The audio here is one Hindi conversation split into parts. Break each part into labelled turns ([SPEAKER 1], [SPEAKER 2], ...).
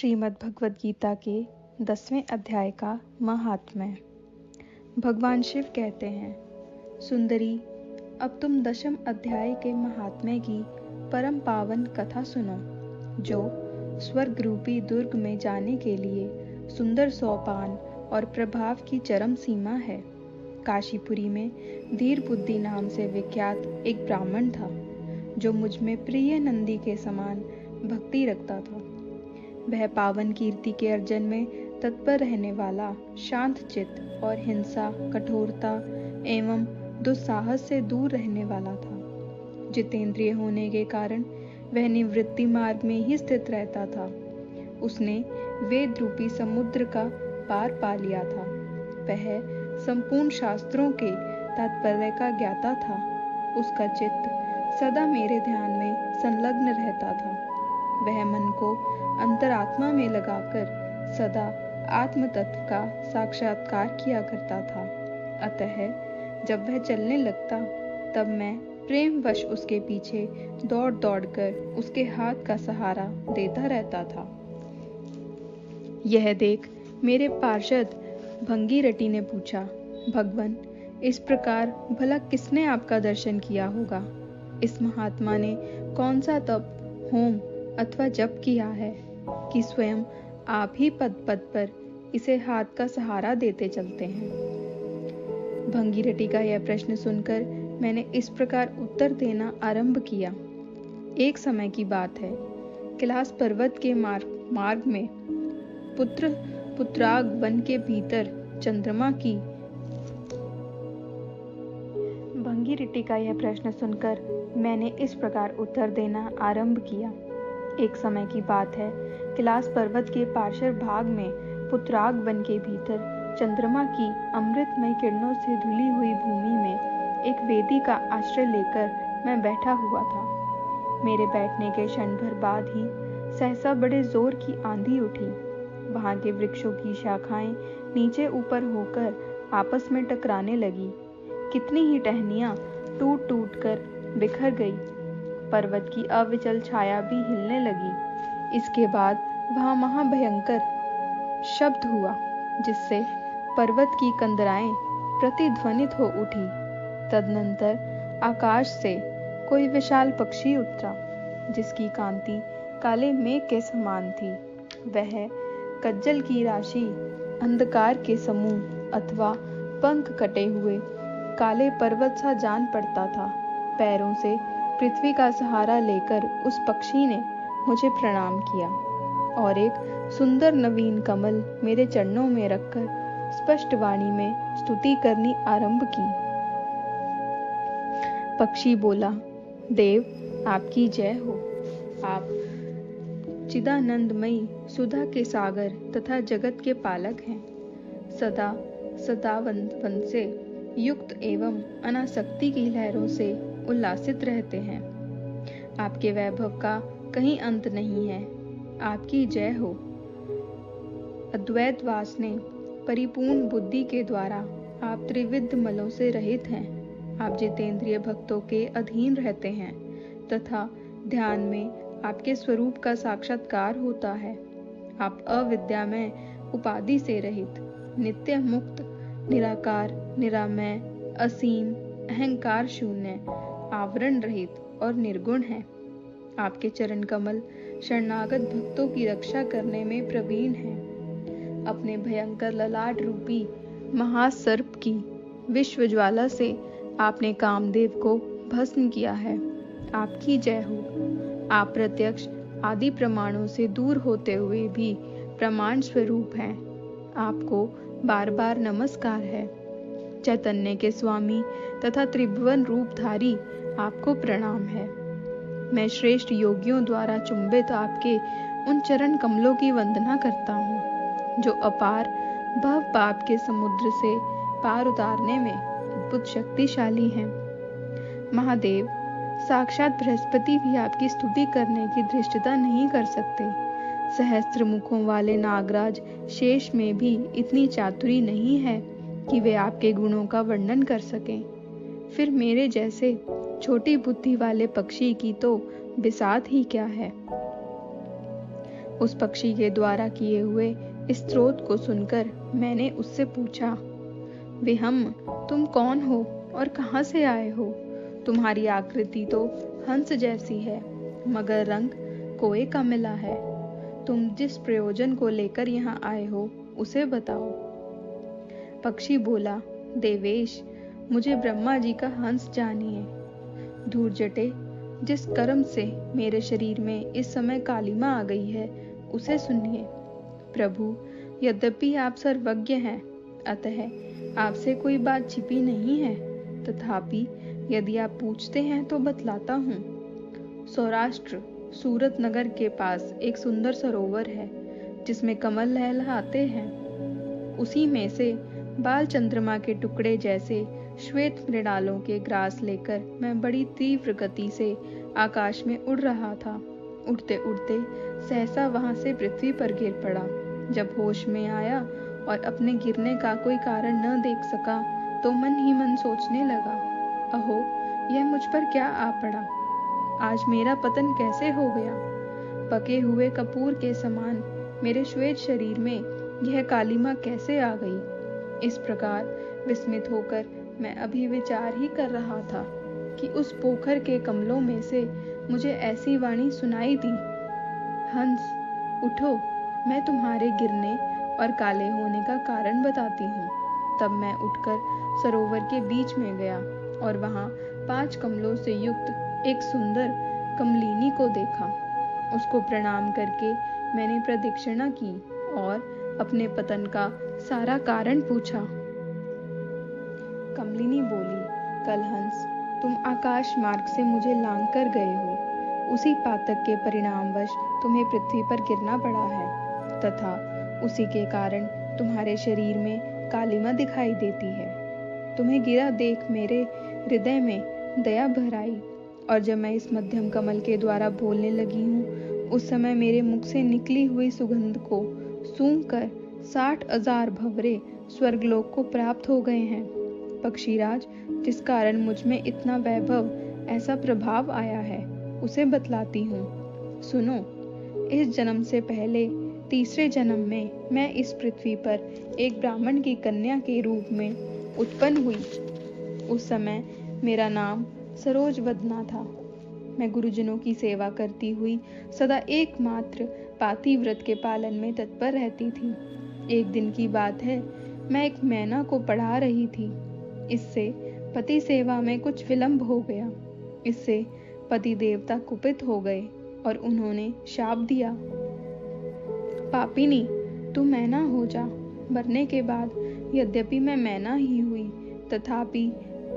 [SPEAKER 1] श्रीमद् भगवद गीता के 10वें अध्याय का महात्म्य। भगवान शिव कहते हैं, सुंदरी, अब तुम 10वें अध्याय के महात्म्य की परम पावन कथा सुनो, जो स्वर्ग रूपी दुर्ग में जाने के लिए सुंदर सोपान और प्रभाव की चरम सीमा है। काशीपुरी में धीर बुद्धि नाम से विख्यात एक ब्राह्मण था, जो मुझ में प्रिय नंदी के समान भक्ति रखता था। वह पावन कीर्ति के अर्जन में तत्पर रहने वाला, शांत चित्त और हिंसा, कठोरता एवं दुस्साहस से दूर रहने वाला था। जितेंद्रिय होने के कारण वह निवृत्ति मार्ग में ही स्थित रहता था। उसने वेद रूपी समुद्र का पार पा लिया था। वह संपूर्ण शास्त्रों के तात्पर्य का ज्ञाता था। उसका चित्त सदा मेरे ध्यान में संलग्न रहता था। वह मन को अंतरात्मा में लगाकर सदा आत्म तत्व का साक्षात्कार किया करता था। अतः जब वह चलने लगता, तब मैं प्रेमवश उसके पीछे दौड़ दौड़कर उसके हाथ का सहारा देता रहता था। यह देख मेरे पार्षद भंगीरटी ने पूछा, भगवन, इस प्रकार भला किसने आपका दर्शन किया होगा? इस महात्मा ने कौन सा तप, होम अथवा जप किया है कि स्वयं आप ही पद पद पर इसे हाथ का सहारा देते चलते हैं? भंगीरटी का यह प्रश्न सुनकर मैंने इस प्रकार उत्तर देना आरंभ किया। एक समय की बात है, कैलाश पर्वत के मार्ग में पुत्राग वन के भीतर चंद्रमा की भंगीरटी का यह प्रश्न सुनकर मैंने इस प्रकार उत्तर देना आरंभ किया। एक समय की बात है, कैलाश पर्वत के पार्श्व भाग में पुत्राग वन के भीतर चंद्रमा की अमृतमय किरणों से धुली हुई भूमि में एक वेदी का आश्रय लेकर मैं बैठा हुआ था। मेरे बैठने के क्षण भर बाद ही सहसा बड़े जोर की आंधी उठी। वहां के वृक्षों की शाखाएं नीचे ऊपर होकर आपस में टकराने लगी। कितनी ही टहनियां टूट टूट कर बिखर गई। पर्वत की अविचल छाया भी हिलने लगी। इसके बाद वहां महाभयंकर शब्द हुआ, जिससे पर्वत की कंदराएं प्रतिध्वनित हो उठी। तदनंतर आकाश से कोई विशाल पक्षी उतरा, जिसकी कांति काले मेघ के समान थी। वह कज्जल की राशि, अंधकार के समूह अथवा पंख कटे हुए काले पर्वत सा जान पड़ता था। पैरों से पृथ्वी का सहारा लेकर उस पक्षी ने मुझे प्रणाम किया और एक सुंदर नवीन कमल मेरे चरणों में रखकर स्पष्ट वाणी में स्तुति करनी आरंभ की। पक्षी बोला, देव, आपकी जय हो। आप चिदानंदमयी सुधा के सागर तथा जगत के पालक हैं। सदावन से युक्त एवं अनासक्ति की लहरों से उल्लासित रहते हैं। आपके वैभव का कहीं अंत नहीं है। आपकी जय हो। अद्वैत वासने परिपूर्ण बुद्धि के द्वारा आप त्रिविध मलों से रहित हैं। आप जितेंद्रिय भक्तों के अधीन रहते हैं तथा ध्यान में आपके स्वरूप का साक्षात्कार होता है। आप अविद्यामय उपाधि से रहित, नित्य मुक्त, निराकार, निरामय, असीम, अहंकार शून्य, आवरण रहित और निर्गुण है। आपके चरण कमल शरणागत भक्तों की रक्षा करने में प्रवीण है। अपने भयंकर ललाट रूपी महासर्प की विश्व ज्वाला से आपने कामदेव को भस्म किया है। आपकी जय हो। आप प्रत्यक्ष आदि प्रमाणों से दूर होते हुए भी प्रमाण स्वरूप हैं। आपको बार बार नमस्कार है। चैतन्य के स्वामी तथा त्रिभुवन रूपधारी आपको प्रणाम है। मैं श्रेष्ठ योगियों द्वारा चुंबित आपके उन चरण कमलों की वंदना करता हूँ, जो अपार भव पाप के समुद्र से पार उतारने में अद्भुत शक्तिशाली हैं। महादेव, साक्षात बृहस्पति भी आपकी स्तुति करने की धृष्टता नहीं कर सकते। सहस्त्र मुखों वाले नागराज शेष में भी इतनी चातुरी नहीं है कि वे आपके गुणों का वर्णन कर सकें। फिर मेरे जैसे छोटी बुद्धि वाले पक्षी की तो बिसात ही क्या है। उस पक्षी के द्वारा किए हुए स्तोत्र को सुनकर मैंने उससे पूछा, विहम, तुम कौन हो और कहाँ से आए हो? तुम्हारी आकृति तो हंस जैसी है, मगर रंग कोए का मिला है। तुम जिस प्रयोजन को लेकर यहाँ आए हो उसे बताओ। पक्षी बोला, देवेश, मुझे ब्रह्मा जी का हंस जानिए। धूर्जटे, जिस कर्म से मेरे शरीर में इस समय कालिमा आ गई है उसे सुनिए। प्रभु, यद्यपि आप सर्वज्ञ हैं, अतः आपसे कोई बात छिपी नहीं है, तथापि यदि आप पूछते हैं तो बतलाता हूँ। सौराष्ट्र सूरत नगर के पास एक सुंदर सरोवर है जिसमें कमल लहलहाते हैं। उसी में से बाल चंद्रमा के टुकड़े जैसे श्वेत मृणालों के ग्रास लेकर मैं बड़ी तीव्र गति से आकाश में उड़ रहा था। उड़ते उड़ते सहसा वहां से पृथ्वी पर गिर पड़ा। जब होश में आया और अपने गिरने का कोई कारण न देख सका तो मन ही मन सोचने लगा, अहो, यह मुझ पर क्या आ पड़ा? आज मेरा पतन कैसे हो गया? पके हुए कपूर के समान मेरे श्वेत शरीर में यह कालिमा कैसे आ गई? इस प्रकार विस्मित होकर मैं अभी विचार ही कर रहा था कि उस पोखर के कमलों में से मुझे ऐसी वाणी सुनाई दी, हंस, उठो, मैं तुम्हारे गिरने और काले होने का कारण बताती हूँ। तब मैं उठकर सरोवर के बीच में गया और वहां 5 कमलों से युक्त एक सुंदर कमलिनी को देखा। उसको प्रणाम करके मैंने प्रदक्षिणा की और अपने पतन का सारा कारण पूछा। कमलिनी बोली, कल हंस, तुम आकाश मार्ग से मुझे लांग कर गए हो। उसी पातक के परिणामवश तुम्हें पृथ्वी पर गिरना पड़ा है तथा उसी के कारण तुम्हारे शरीर में कालिमा दिखाई देती है। तुम्हें गिरा देख मेरे हृदय में दया भर आई और जब मैं इस मध्यम कमल के द्वारा बोलने लगी हूँ उस समय मेरे मुख से निकली हुई सुगंध को सूंघकर 60,000 भंवरे स्वर्गलोक को प्राप्त हो गए हैं। पक्षीराज, जिस कारण मुझ में इतना वैभव, ऐसा प्रभाव आया है, उसे बतलाती हूँ। सुनो, इस जन्म से पहले तीसरे जन्म में मैं इस पृथ्वी पर एक ब्राह्मण की कन्या के रूप में उत्पन्न हुई। उस समय मेरा नाम सरोजवदना था। मैं गुरुजनों की सेवा करती हुई सदा एकमात्र पातिव्रत के पालन में तत्पर रहती थी। एक दिन की बात है, मैं एक मैना को पढ़ा रही थी। इससे पति सेवा में कुछ विलंब हो गया। इससे पति देवता कुपित हो गए और उन्होंने शाप दिया, पापिनी, तू मैना हो जा। मरने के बाद यद्यपि मैं मैना ही हुई, तथापि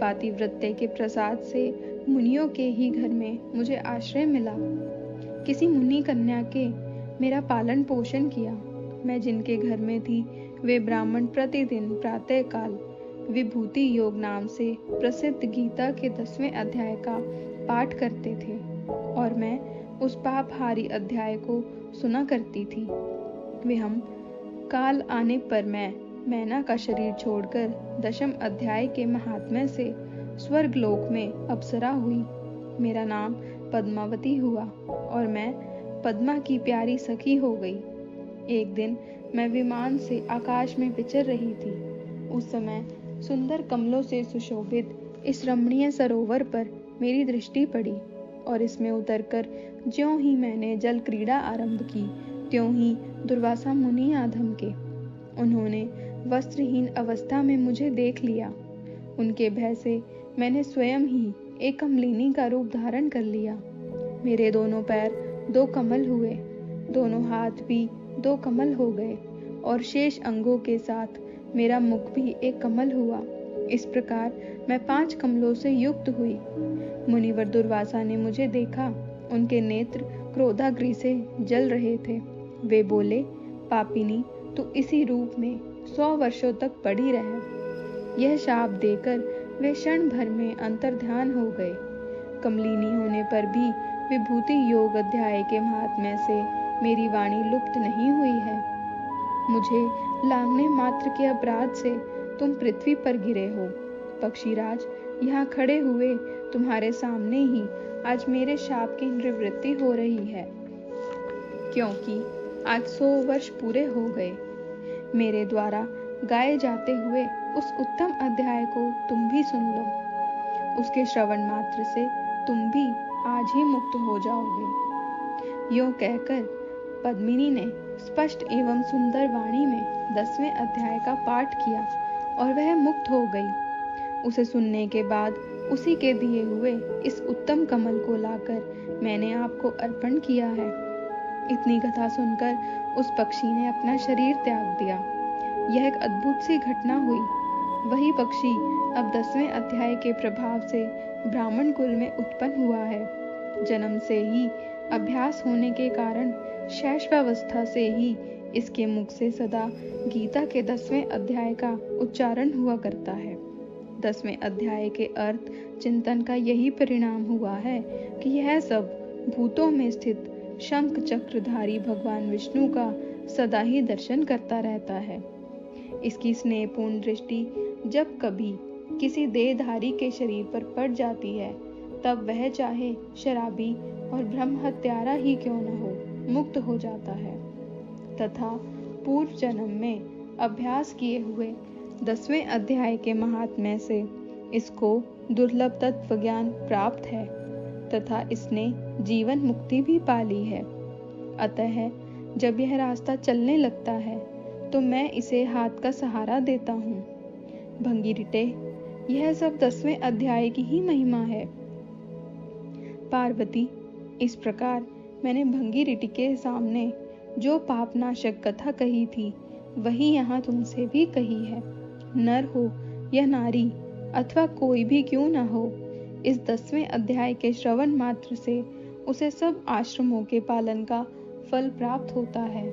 [SPEAKER 1] पातिव्रत्य के प्रसाद से मुनियों के ही घर में मुझे आश्रय मिला। किसी मुनि कन्या के मेरा पालन पोषण किया। मैं जिनके घर में थी वे ब्राह्मण प्रतिदिन प्रातःकाल विभूति योग नाम से प्रसिद्ध गीता के 10वें अध्याय का पाठ करते थे और मैं उस पापहारी अध्याय को सुना करती थी। वे हम काल आने पर मैं मैना का शरीर छोड़कर 10वें अध्याय के महात्म्य से स्वर्गलोक में अप्सरा हुई। मेरा नाम पद्मावती हुआ और मैं पद्मा की प्यारी सखी हो गई। एक दिन मैं विमान से आकाश में विचर रही थी। उस समय सुंदर कमलों से सुशोभित इस रमणीय सरोवर पर मेरी दृष्टि पड़ी और इसमें उतरकर ज्यों ही मैंने जल क्रीड़ा आरंभ की, त्यों ही दुर्वासा मुनि आ धमके। उन्होंने वस्त्रहीन अवस्था में मुझे देख लिया। उनके भय से मैंने स्वयं ही एक कमलिनी का रूप धारण कर लिया। मेरे दोनों पैर 2 कमल हुए, दोनों हाथ भी 2 कमल हो गए और शेष अंगों के साथ मेरा मुख भी एक कमल हुआ। इस प्रकार मैं 5 कमलों से युक्त हुई। मुनिवर दुर्वासा ने मुझे देखा। उनके नेत्र क्रोधाग्नि से जल रहे थे। वे बोले, पापिनी, तू इसी रूप में 100 वर्षों तक पड़ी रह। यह शाप देकर वे क्षण भर में अंतर्ध्यान हो गए। कमलिनी होने पर भी विभूति योग अध्याय के महात्म्य से मेरी वाणी लुप्त नहीं हुई है। मुझे लांघने मात्र के अपराध से तुम पृथ्वी पर गिरे हो। पक्षीराज, यहाँ खड़े हुए तुम्हारे सामने ही आज मेरे शाप की निवृत्ति हो रही है, क्योंकि आज 100 वर्ष पूरे हो गए। मेरे द्वारा गाए जाते हुए उस उत्तम अध्याय को तुम भी सुन लो। उसके श्रवण मात्र से तुम भी आज ही मुक्त हो जाओगे। यूं कहकर पद्मिनी ने स्पष्ट एवं सुंदर वाणी में 10वें अध्याय का पाठ किया और वह मुक्त हो गई। उसे सुनने के बाद उसी के दिए हुए इस उत्तम कमल को लाकर मैंने आपको अर्पण किया है। इतनी कथा सुनकर उस पक्षी ने अपना शरीर त्याग दिया। यह एक अद्भुत सी घटना हुई। वही पक्षी अब 10वें अध्याय के प्रभाव से ब्राह्मण कुल में उत्पन्न हुआ है। जन्म से ही अभ्यास होने के कारण शैशवावस्था से ही इसके मुख से सदा गीता के 10वें अध्याय का उच्चारण हुआ करता है। 10वें अध्याय के अर्थ चिंतन का यही परिणाम हुआ है कि यह सब भूतों में स्थित शंख चक्रधारी भगवान विष्णु का सदा ही दर्शन करता रहता है। इसकी स्नेहपूर्ण दृष्टि जब कभी किसी देहधारी के शरीर पर पड़ जाती है, तब वह चाहे शराबी और ब्रह्म हत्यारा ही क्यों न हो, मुक्त हो जाता है। तथा पूर्व जन्म में अभ्यास किए हुए 10वें अध्याय के महात्म्य से इसको दुर्लभ तत्व ज्ञान प्राप्त है तथा इसने जीवन मुक्ति भी पाली है। अतः जब यह रास्ता चलने लगता है तो मैं इसे हाथ का सहारा देता हूँ। भंगीरटे, यह सब 10वें अध्याय की ही महिमा है। पार्वती, इस प्रकार मैंने भंगीरटी के सामने जो पापनाशक कथा कही थी वही यहाँ तुमसे भी कही है। नर हो या नारी अथवा कोई भी क्यों न हो, इस 10वें अध्याय के श्रवण मात्र से उसे सब आश्रमों के पालन का फल प्राप्त होता है।